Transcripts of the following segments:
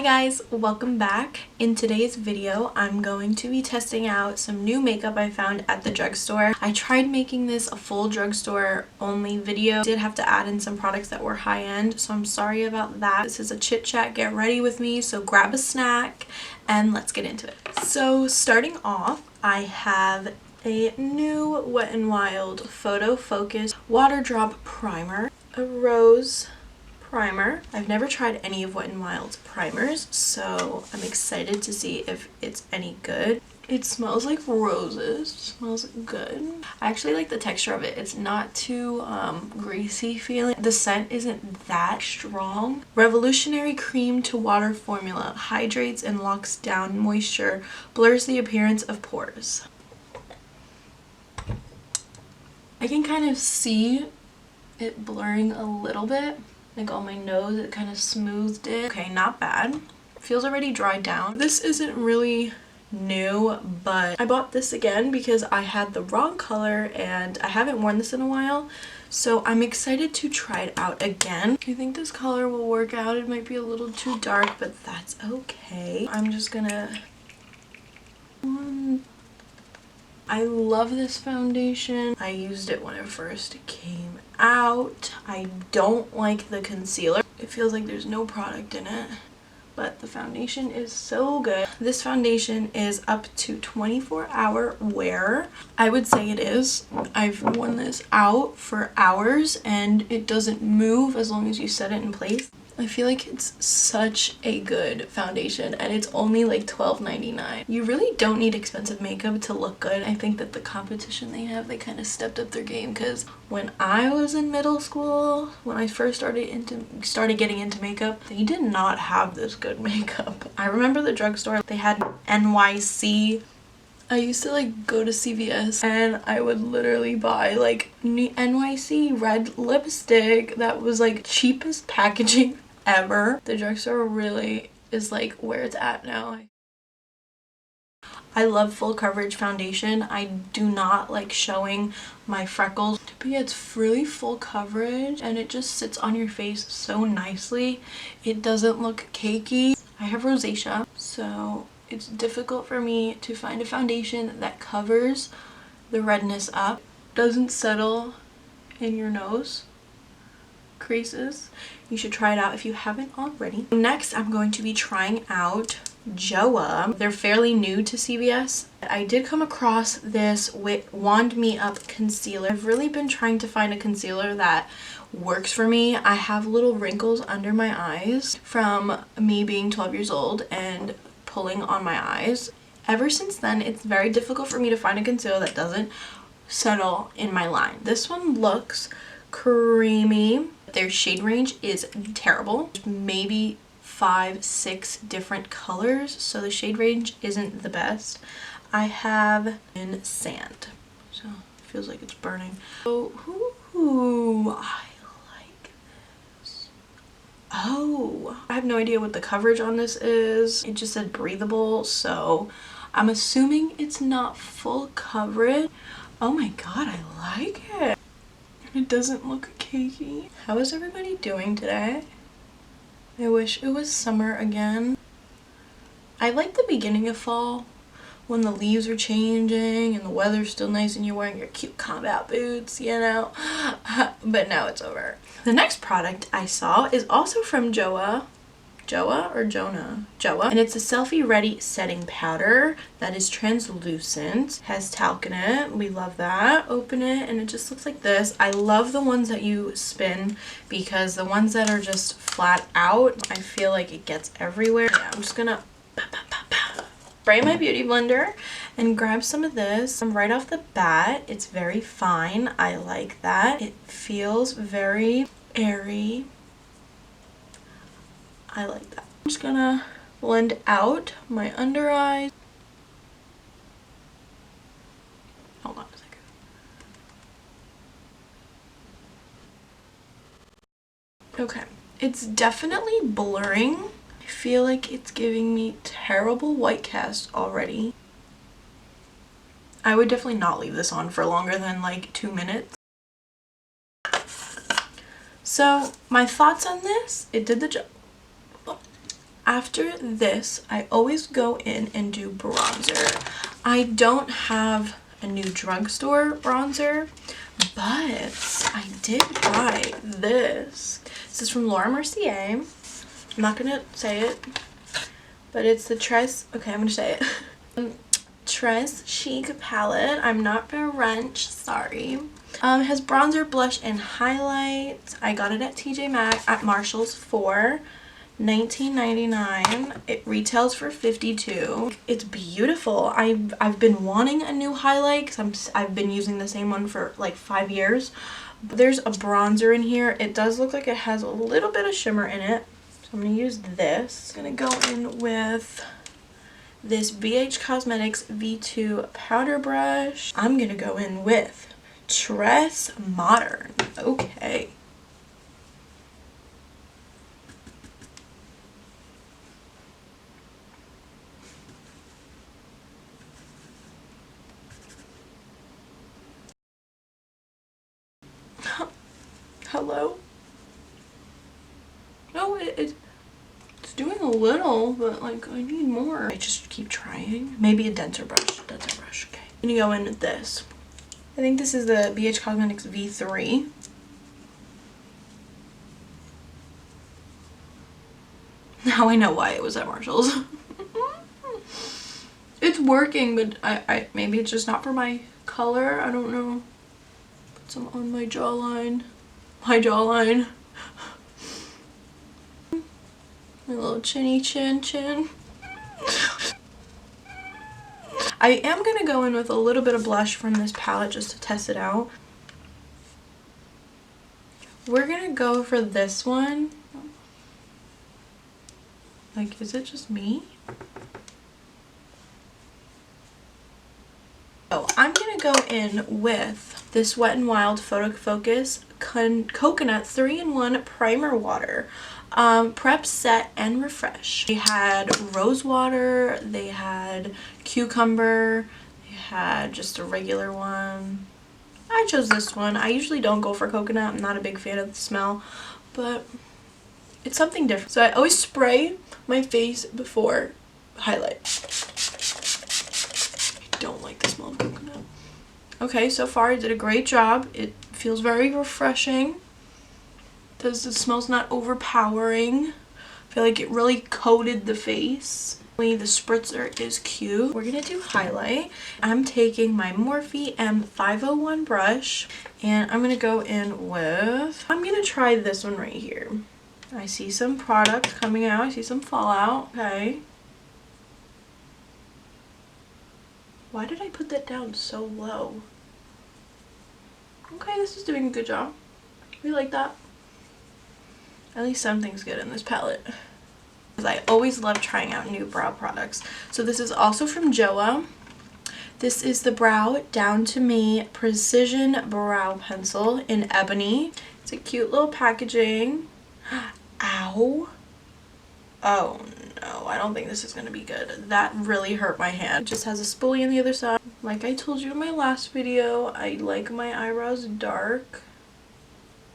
Hi guys, welcome back. In today's video, I'm going to be testing out some new makeup I found at the drugstore. I tried making this a full drugstore only video. I did have to add in some products that were high end, so I'm sorry about that. This is a chit chat, get ready with me, so grab a snack and let's get into it. So starting off, I have a new Wet n Wild Photo Focus Water Drop Primer, a rose primer. I've never tried any of Wet n Wild's primers, so I'm excited to see if it's any good. It smells like roses. It smells good. I actually like the texture of it. It's not too greasy feeling. The scent isn't that strong. Revolutionary cream to water formula. Hydrates and locks down moisture. Blurs the appearance of pores. I can kind of see it blurring a little bit. Like on my nose, it kind of smoothed it. Okay, not bad. Feels already dried down. This isn't really new, but I bought this again because I had the wrong color and I haven't worn this in a while. So I'm excited to try it out again. I think this color will work out. It might be a little too dark, but that's okay. I'm just gonna... I love this foundation. I used it when it first came out. I don't like the concealer. It feels like there's no product in it, but the foundation is so good. This foundation is up to 24-hour wear. I would say it is. I've worn this out for hours and it doesn't move as long as you set it in place. I feel like it's such a good foundation and it's only like $12.99. You really don't need expensive makeup to look good. I think that the competition they have, they kind of stepped up their game, because when I was in middle school, when I first started getting into makeup, they did not have this good makeup. I remember the drugstore, they had NYC. I used to like go to CVS and I would literally buy like NYC red lipstick that was like cheapest packaging ever. The drugstore really is like where it's at now. I love full coverage foundation. I do not like showing my freckles, but yeah, it's really full coverage and it just sits on your face so nicely. It doesn't look cakey. I have rosacea, so it's difficult for me to find a foundation that covers the redness up, doesn't settle in your nose creases. You should try it out if you haven't already. Next, I'm going to be trying out JOA. They're fairly new to CVS. I did come across this Wand Me Up concealer. I've really been trying to find a concealer that works for me. I have little wrinkles under my eyes from me being 12 years old and pulling on my eyes. Ever since then, it's very difficult for me to find a concealer that doesn't settle in my line. This one looks creamy. Their shade range is terrible. Maybe 5-6 different colors, so the shade range isn't the best. I have in sand, so it feels like it's burning. Oh, I like this. Oh, I have no idea what the coverage on this is. It just said breathable, so I'm assuming it's not full coverage. Oh my god, I like it. It doesn't look cakey. How is everybody doing today? I wish it was summer again. I like the beginning of fall when the leaves are changing and the weather's still nice and you're wearing your cute combat boots, you know? But now it's over. The next product I saw is also from JOA. JOA or Jonah? JOA. And it's a selfie ready setting powder that is translucent, has talc in it. We love that. Open it and it just looks like this. I love the ones that you spin because the ones that are just flat out, I feel like it gets everywhere. Yeah, I'm just gonna spray my beauty blender and grab some of this. Right off the bat, it's very fine. I like that. It feels very airy. I like that. I'm just gonna blend out my under eyes. Hold on a second. Okay, it's definitely blurring. I feel like it's giving me terrible white cast already. I would definitely not leave this on for longer than like 2 minutes. So my thoughts on this, it did the job. After this, I always go in and do bronzer. I don't have a new drugstore bronzer, but I did buy this. This is from Laura Mercier. I'm not gonna say it, but it's the okay, I'm gonna say it. Tres Chic palette. I'm not French, sorry. It has bronzer, blush, and highlight. I got it at TJ Maxx at Marshall's for $19.99. It retails for $52. It's beautiful. I've been wanting a new highlight because I've been using the same one for like 5 years. But there's a bronzer in here. It does look like it has a little bit of shimmer in it. So I'm gonna use this. I'm gonna go in with this BH Cosmetics V2 powder brush. I'm gonna go in with Tress Modern. Okay. Hello? No, it's doing a little, but like I need more. I just keep trying. Maybe a denser brush. Okay. I'm gonna go in with this. I think this is the BH Cosmetics V3. Now I know why it was at Marshall's. It's working, but I maybe it's just not for my color. I don't know. Put some on my jawline. My little chinny chin. I am gonna go in with a little bit of blush from this palette just to test it out. We're gonna go for this one. Like, is it just me? So I'm gonna go in with this Wet n Wild Photo Focus Coconut 3-in-1 Primer Water. Prep, set, and refresh. They had rose water, they had cucumber, they had just a regular one. I chose this one. I usually don't go for coconut. I'm not a big fan of the smell, but it's something different. So I always spray my face before highlight. I don't like the smell of coconut. Okay, so far I did a great job. It feels very refreshing. The smell's not overpowering. I feel like it really coated the face. The spritzer is cute. We're gonna do highlight. I'm taking my Morphe M501 brush and I'm gonna go in with, I'm gonna try this one right here. I see some product coming out. I see some fallout. Okay. Why did I put that down so low? Okay, this is doing a good job. We like that. At least something's good in this palette. I always love trying out new brow products. So this is also from JOA. This is the Brow Down to Me Precision Brow Pencil in Ebony. It's a cute little packaging. Ow. Oh no, I don't think this is gonna be good. That really hurt my hand. It just has a spoolie on the other side. Like I told you in my last video, I like my eyebrows dark.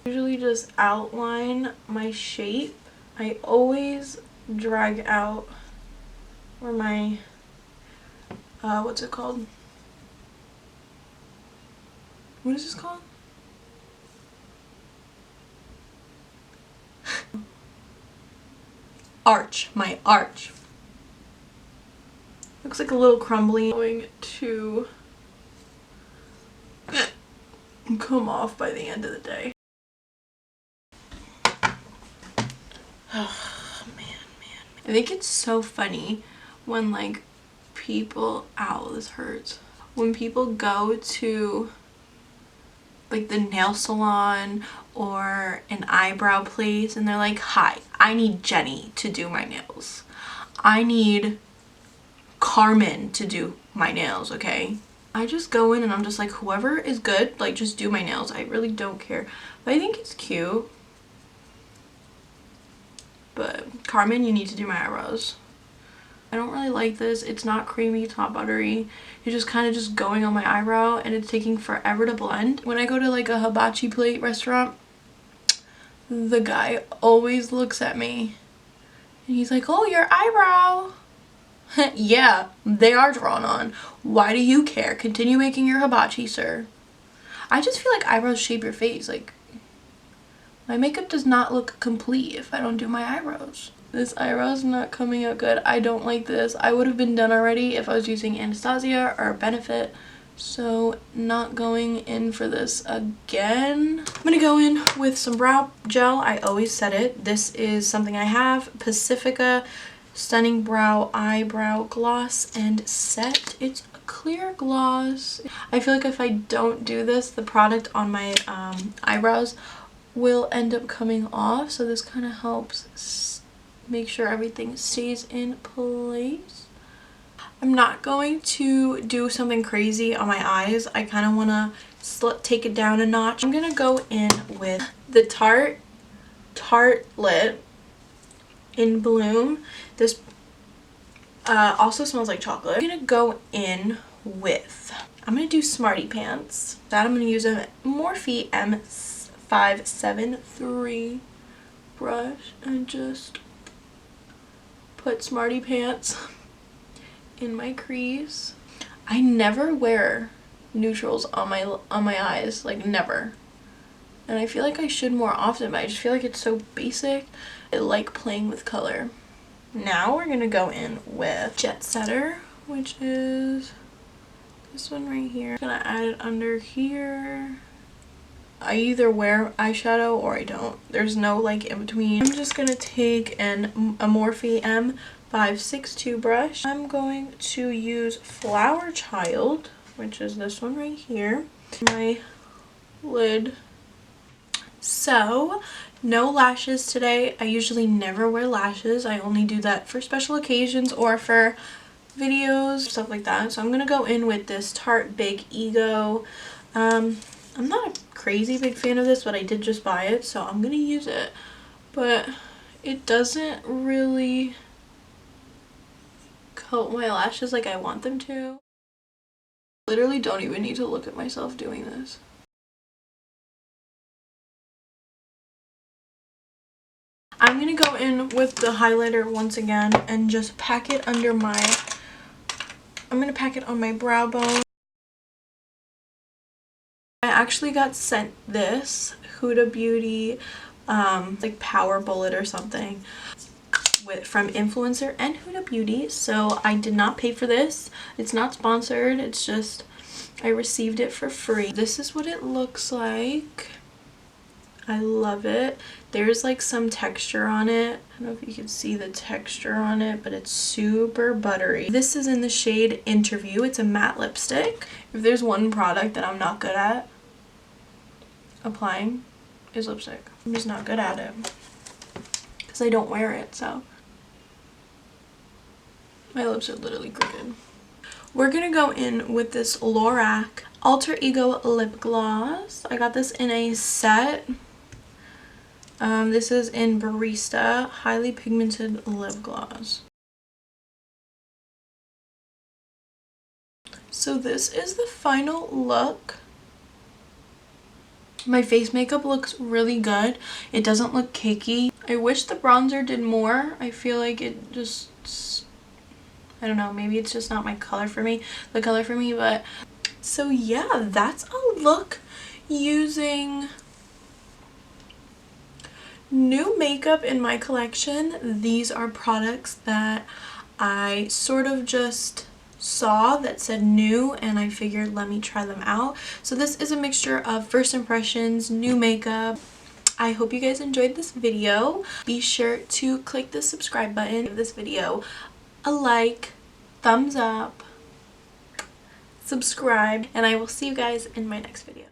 Usually just outline my shape. I always drag out where my what's it called? What is this called? Arch. My arch. Looks like a little crumbly. Going to come off by the end of the day. Oh, man. I think it's so funny when like people, ow, this hurts. When people go to like the nail salon or an eyebrow place and they're like, hi, I need Jenny to do my nails. I need Carmen to do my nails, okay? I just go in and I'm just like, whoever is good, like just do my nails. I really don't care. But I think it's cute. But Carmen, you need to do my eyebrows. I don't really like this. It's not creamy, it's not buttery. You're just kind of just going on my eyebrow and it's taking forever to blend. When I go to like a hibachi plate restaurant, the guy always looks at me And he's like, oh, your eyebrow. Yeah, they are drawn on. Why do you care? Continue making your hibachi, sir. I just feel like eyebrows shape your face. Like, my makeup does not look complete if I don't do my eyebrows. This eyebrow's not coming out good. I don't like this. I would have been done already if I was using Anastasia or Benefit. So not going in for this again. I'm gonna go in with some brow gel. I always said it. This is something I have. Pacifica Stunning Brow Eyebrow Gloss and Set. It's a clear gloss. I feel like if I don't do this, the product on my eyebrows will end up coming off. So this kind of helps make sure everything stays in place. I'm not going to do something crazy on my eyes. I kind of want to take it down a notch. I'm going to go in with the Tartelette in Bloom. This also smells like chocolate. I'm going to go in with, I'm going to do Smarty Pants. That I'm going to use a Morphe M573 brush and just put Smarty Pants in my crease. I never wear neutrals on my eyes, like never. And I feel like I should more often, but I just feel like it's so basic. I like playing with color. Now we're gonna go in with Jet Setter, which is this one right here. I'm gonna add it under here. I either wear eyeshadow or I don't. There's no like in between. I'm just gonna take a Morphe M562 brush. I'm going to use Flower Child, which is this one right here, my lid. So no lashes today. I usually never wear lashes. I only do that for special occasions or for videos, stuff like that. So I'm gonna go in with this Tarte Big Ego. I'm not a crazy big fan of this, but I did just buy it, so I'm gonna use it. But it doesn't really coat my lashes like I want them to. Literally don't even need to look at myself doing this. I'm gonna go in with the highlighter once again and just pack it under my, I'm gonna pack it on my brow bone. I actually got sent this Huda Beauty like Power Bullet or something from Influencer and Huda Beauty, so I did not pay for this. It's not sponsored, it's just I received it for free. This is what it looks like. I love it. There's like some texture on it. I don't know if you can see the texture on it, but it's super buttery. This is in the shade Interview. It's a matte lipstick. If there's one product that I'm not good at applying, is lipstick. I'm just not good at it because I don't wear it, so my lips are literally crooked. We're gonna go in with this Lorac Alter Ego lip gloss. I got this in a set. This is in Barista Highly Pigmented Lip Gloss. So this is the final look. My face makeup looks really good. It doesn't look cakey. I wish the bronzer did more. I feel like it just, I don't know, maybe it's just not the color for me, but so yeah, that's a look using new makeup in my collection. These are products that I sort of just saw that said new and I figured let me try them out. So this is a mixture of first impressions, new makeup. I hope you guys enjoyed this video. Be sure to click the subscribe button, give this video a like, thumbs up, subscribe, and I will see you guys in my next video.